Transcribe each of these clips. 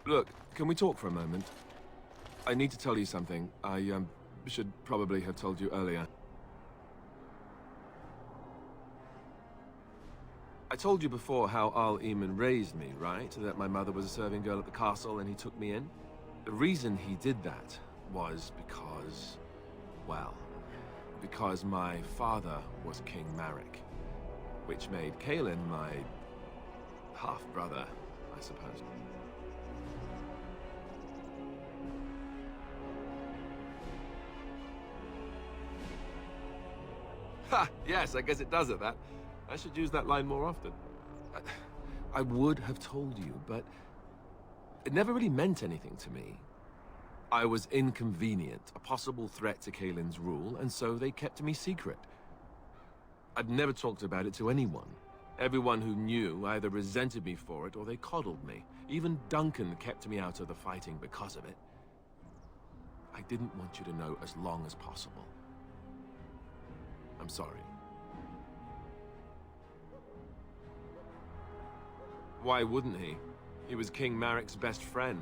Look, can we talk for a moment? I need to tell you something. I, should probably have told you earlier. I told you before how Al-Eamon raised me, right? That my mother was a serving girl at the castle and he took me in? The reason he did that was because... well... because my father was King Marek. Which made Kaelin my... half-brother, I suppose. Ha! Yes, I guess it does at that. I should use that line more often. I would have told you, but it never really meant anything to me. I was inconvenient, a possible threat to Kaelin's rule, and so they kept me secret. I'd never talked about it to anyone. Everyone who knew either resented me for it or they coddled me. Even Duncan kept me out of the fighting because of it. I didn't want you to know as long as possible. I'm sorry. Why wouldn't he? He was King Marek's best friend.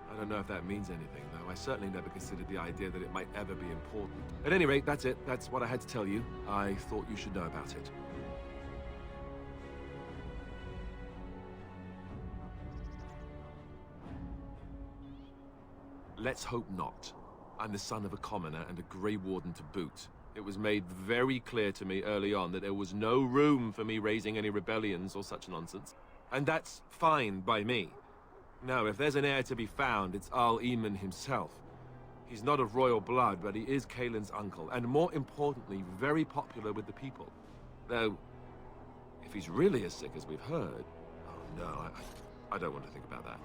I don't know if that means anything, though. I certainly never considered the idea that it might ever be important. At any rate, that's it. That's what I had to tell you. I thought you should know about it. Let's hope not. I'm the son of a commoner and a Grey Warden to boot. It was made very clear to me early on that there was no room for me raising any rebellions or such nonsense. And that's fine by me. No, if there's an heir to be found, it's Al-Eamon himself. He's not of royal blood, but he is Kaelin's uncle, and more importantly, very popular with the people. Though, if he's really as sick as we've heard... oh no, I don't want to think about that.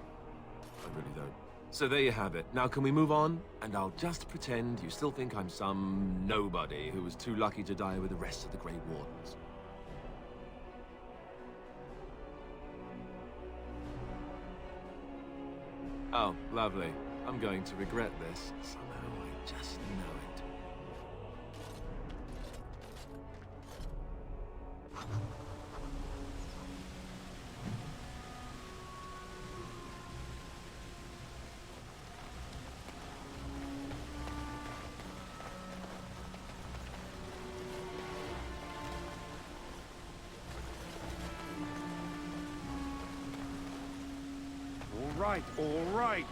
I really don't. So there you have it. Now can we move on? And I'll just pretend you still think I'm some nobody who was too lucky to die with the rest of the Grey Wardens. Oh, lovely. I'm going to regret this. Somehow I just know it. All right.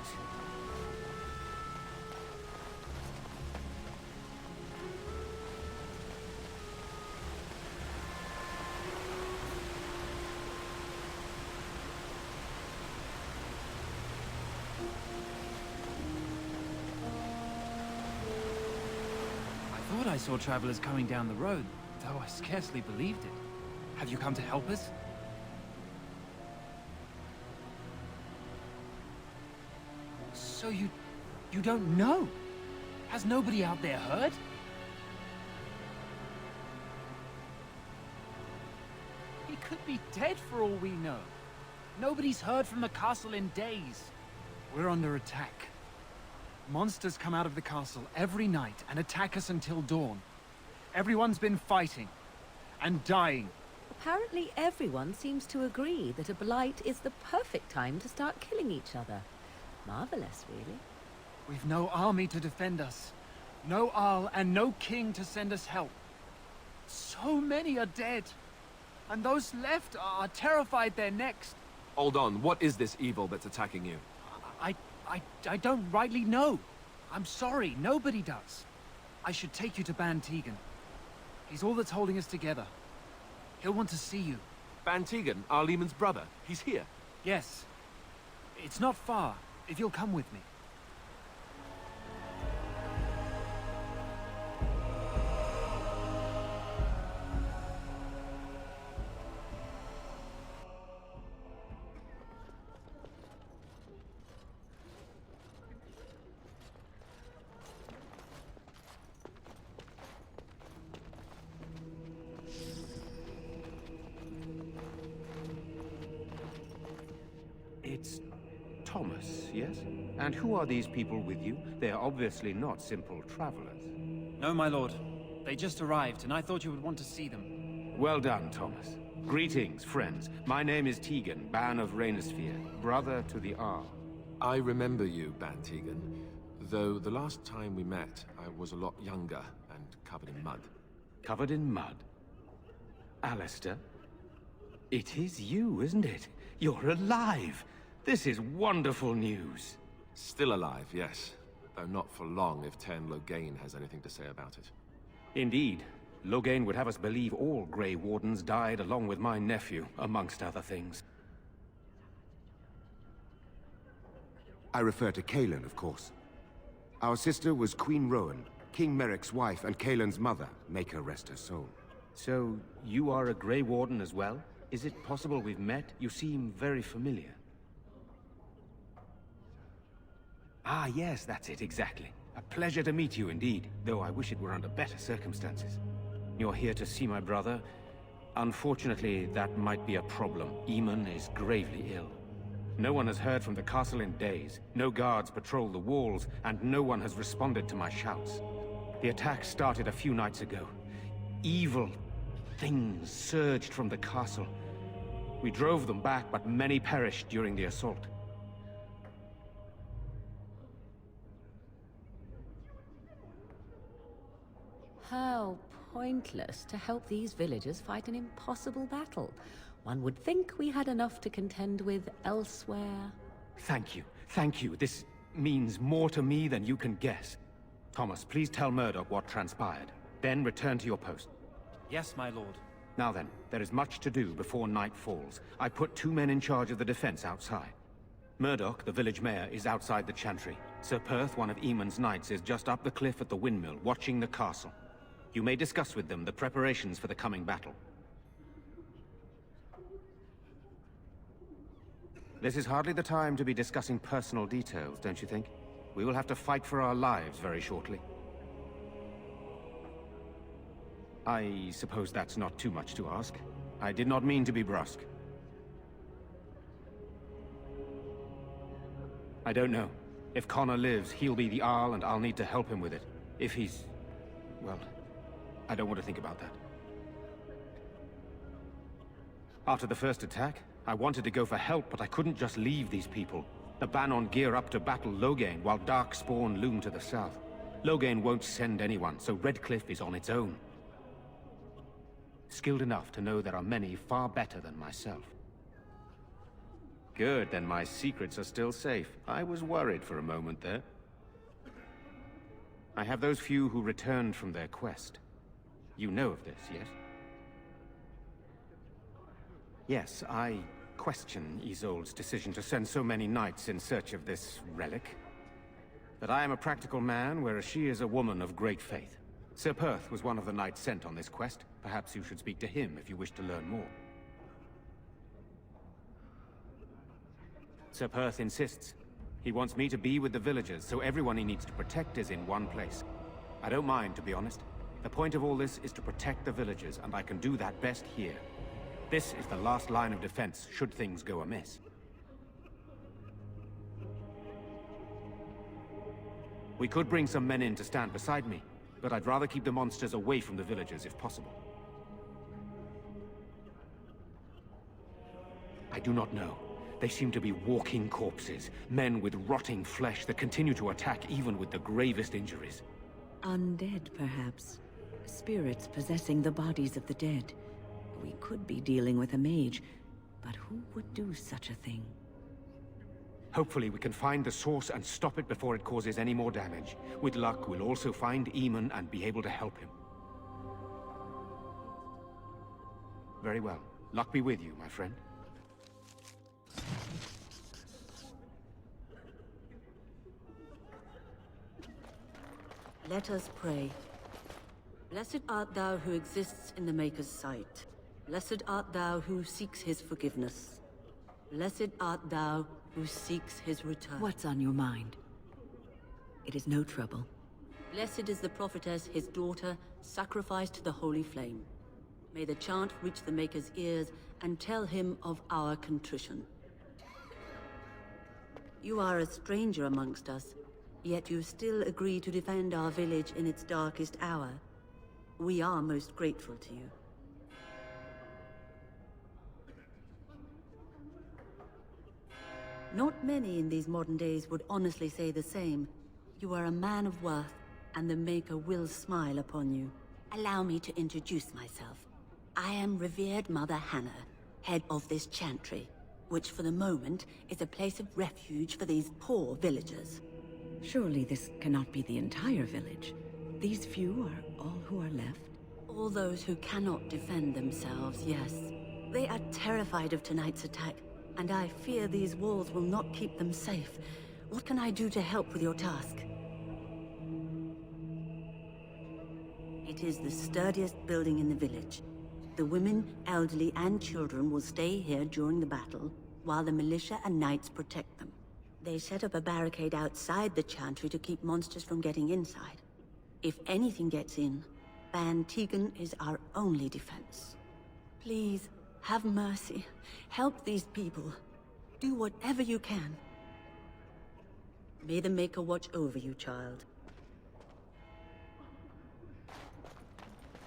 I thought I saw travelers coming down the road, though I scarcely believed it. Have you come to help us? So you don't know? Has nobody out there heard? He could be dead for all we know. Nobody's heard from the castle in days. We're under attack. Monsters come out of the castle every night and attack us until dawn. Everyone's been fighting and dying. Apparently everyone seems to agree that a blight is the perfect time to start killing each other. Marvelous, really. We've no army to defend us. No Arl and no king to send us help. So many are dead. And those left are terrified they're next. Hold on, what is this evil that's attacking you? I don't rightly know. I'm sorry, nobody does. I should take you to Ban Tegan. He's all that's holding us together. He'll want to see you. Ban Tegan, Al-Eamon's brother. He's here. Yes. It's not far, if you'll come with me. It's Thomas, yes? And who are these people with you? They are obviously not simple travelers. No, my lord. They just arrived, and I thought you would want to see them. Well done, Thomas. Greetings, friends. My name is Tegan, Ban of Rainersphere, brother to the Arl. I remember you, Bantegan, though the last time we met, I was a lot younger and covered in mud. Covered in mud? Alistair? It is you, isn't it? You're alive! This is wonderful news. Still alive, yes. Though not for long if Ten Loghain has anything to say about it. Indeed. Loghain would have us believe all Grey Wardens died along with my nephew, amongst other things. I refer to Cailan, of course. Our sister was Queen Rowan, King Merrick's wife and Cailan's mother. Make her rest her soul. So, you are a Grey Warden as well? Is it possible we've met? You seem very familiar. Ah, yes, that's it, exactly. A pleasure to meet you indeed, though I wish it were under better circumstances. You're here to see my brother. Unfortunately, that might be a problem. Eamon is gravely ill. No one has heard from the castle in days. No guards patrol the walls, and no one has responded to my shouts. The attack started a few nights ago. Evil things surged from the castle. We drove them back, but many perished during the assault. How pointless to help these villagers fight an impossible battle. One would think we had enough to contend with elsewhere. Thank you. Thank you. This means more to me than you can guess. Thomas, please tell Murdoch what transpired. Then return to your post. Yes, my lord. Now then, there is much to do before night falls. I put 2 men in charge of the defense outside. Murdoch, the village mayor, is outside the chantry. Sir Perth, one of Eamon's knights, is just up the cliff at the windmill, watching the castle. You may discuss with them the preparations for the coming battle. This is hardly the time to be discussing personal details, don't you think? We will have to fight for our lives very shortly. I suppose that's not too much to ask. I did not mean to be brusque. I don't know. If Connor lives, he'll be the Arl and I'll need to help him with it. If he's... well, I don't want to think about that. After the first attack, I wanted to go for help, but I couldn't just leave these people. The Bannon gear up to battle Loghain, while Darkspawn loom to the south. Loghain won't send anyone, so Redcliffe is on its own. Skilled enough to know there are many far better than myself. Good, then my secrets are still safe. I was worried for a moment there. I have those few who returned from their quest. You know of this, yes? Yes, I question Isolde's decision to send so many knights in search of this relic. But I am a practical man, whereas she is a woman of great faith. Sir Perth was one of the knights sent on this quest. Perhaps you should speak to him if you wish to learn more. Sir Perth insists. He wants me to be with the villagers, so everyone he needs to protect is in one place. I don't mind, to be honest. The point of all this is to protect the villagers, and I can do that best here. This is the last line of defense, should things go amiss. We could bring some men in to stand beside me, but I'd rather keep the monsters away from the villagers if possible. I do not know. They seem to be walking corpses, men with rotting flesh that continue to attack even with the gravest injuries. Undead, perhaps. Spirits possessing the bodies of the dead. We could be dealing with a mage, but who would do such a thing? Hopefully we can find the source and stop it before it causes any more damage. With luck, we'll also find Eamon and be able to help him. Very well. Luck be with you, my friend. Let us pray. Blessed art thou who exists in the Maker's sight. Blessed art thou who seeks his forgiveness. Blessed art thou who seeks his return. What's on your mind? It is no trouble. Blessed is the prophetess, his daughter, sacrificed to the holy flame. May the chant reach the Maker's ears and tell him of our contrition. You are a stranger amongst us, yet you still agree to defend our village in its darkest hour. We are most grateful to you. Not many in these modern days would honestly say the same. You are a man of worth, and the Maker will smile upon you. Allow me to introduce myself. I am revered Mother Hannah, head of this chantry, which for the moment is a place of refuge for these poor villagers. Surely this cannot be the entire village. These few are all who are left? All those who cannot defend themselves, yes. They are terrified of tonight's attack, and I fear these walls will not keep them safe. What can I do to help with your task? It is the sturdiest building in the village. The women, elderly, and children will stay here during the battle, while the militia and knights protect them. They set up a barricade outside the chantry to keep monsters from getting inside. If anything gets in, Ban Tegan is our only defense. Please, have mercy. Help these people. Do whatever you can. May the Maker watch over you, child.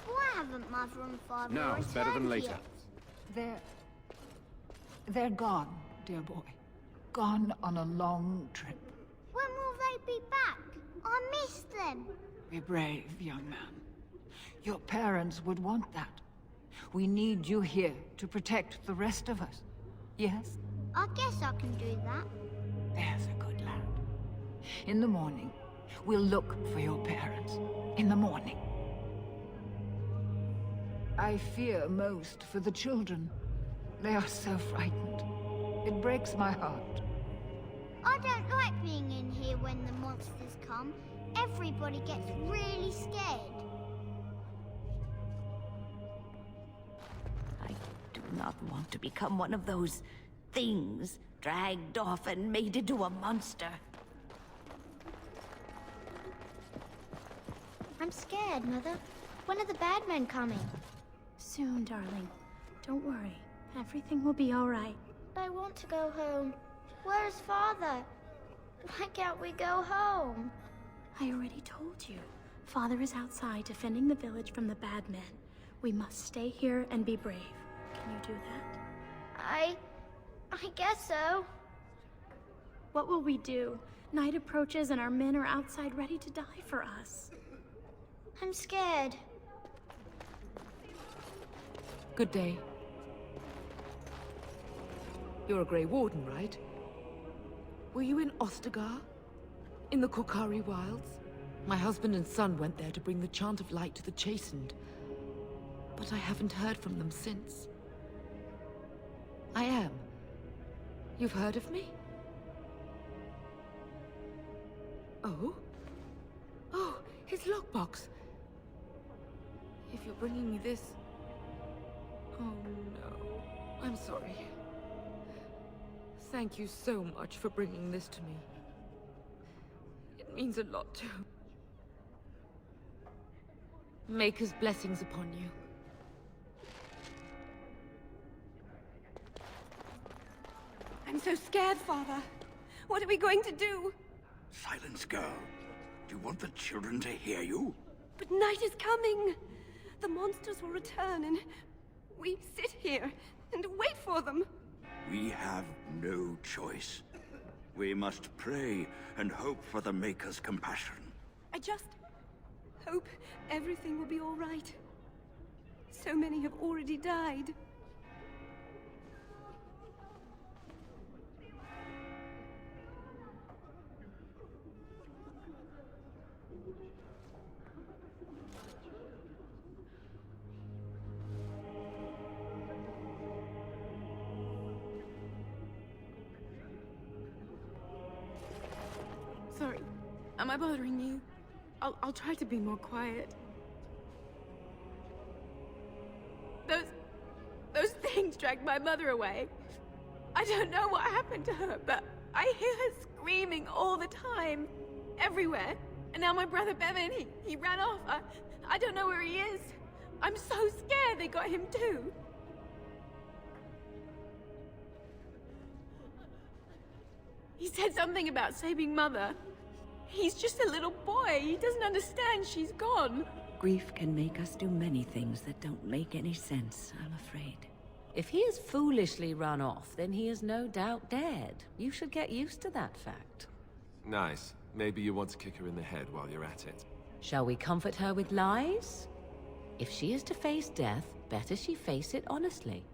Why haven't Mother and Father Now is better than returned later. yet? They're gone, dear boy. Gone on a long trip. When will they be back? I miss them. Be brave, young man. Your parents would want that. We need you here to protect the rest of us. Yes? I guess I can do that. There's a good lad. In the morning, we'll look for your parents. In the morning. I fear most for the children. They are so frightened. It breaks my heart. I don't like being in here when the monsters come. Everybody gets really scared. I do not want to become one of those things dragged off and made into a monster. I'm scared, Mother. When are the bad men coming? Soon, darling. Don't worry. Everything will be all right. I want to go home. Where's Father? Why can't we go home? I already told you. Father is outside defending the village from the bad men. We must stay here and be brave. Can you do that? I guess so. What will we do? Night approaches and our men are outside ready to die for us. I'm scared. Good day. You're a Grey Warden, right? Were you in Ostagar? In the Korkari Wilds? My husband and son went there to bring the chant of light to the chastened. But I haven't heard from them since. I am. You've heard of me? Oh? Oh, his lockbox. If you're bringing me this... Oh no, I'm sorry. Thank you so much for bringing this to me. It means a lot to... Maker's blessings upon you. I'm so scared, Father. What are we going to do? Silence, girl. Do you want the children to hear you? But night is coming. The monsters will return and we sit here and wait for them. We have no choice. We must pray and hope for the Maker's compassion. I just hope everything will be all right. So many have already died. Sorry. Am I bothering you? I'll try to be more quiet. Those things dragged my mother away. I don't know what happened to her, but I hear her screaming all the time. Everywhere. And now my brother Bevan, he ran off. I don't know where he is. I'm so scared they got him too. He said something about saving Mother. He's just a little boy. He doesn't understand she's gone. Grief can make us do many things that don't make any sense, I'm afraid. If he has foolishly run off, then he is no doubt dead. You should get used to that fact. Nice. Maybe you want to kick her in the head while you're at it. Shall we comfort her with lies? If she is to face death, better she face it honestly.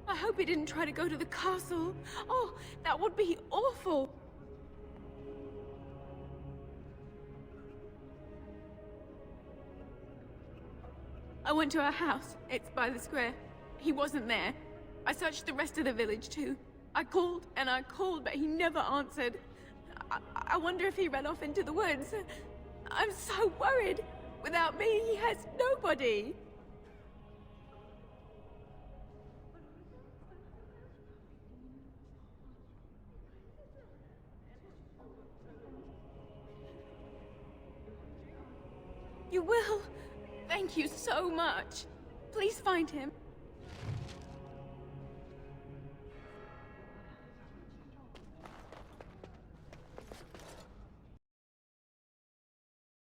I hope he didn't try to go to the castle. Oh, that would be awful. I went to our house. It's by the square. He wasn't there. I searched the rest of the village too. I called and I called, but he never answered. I wonder if he ran off into the woods. I'm so worried. Without me, he has nobody. You will? Thank you so much. Please find him.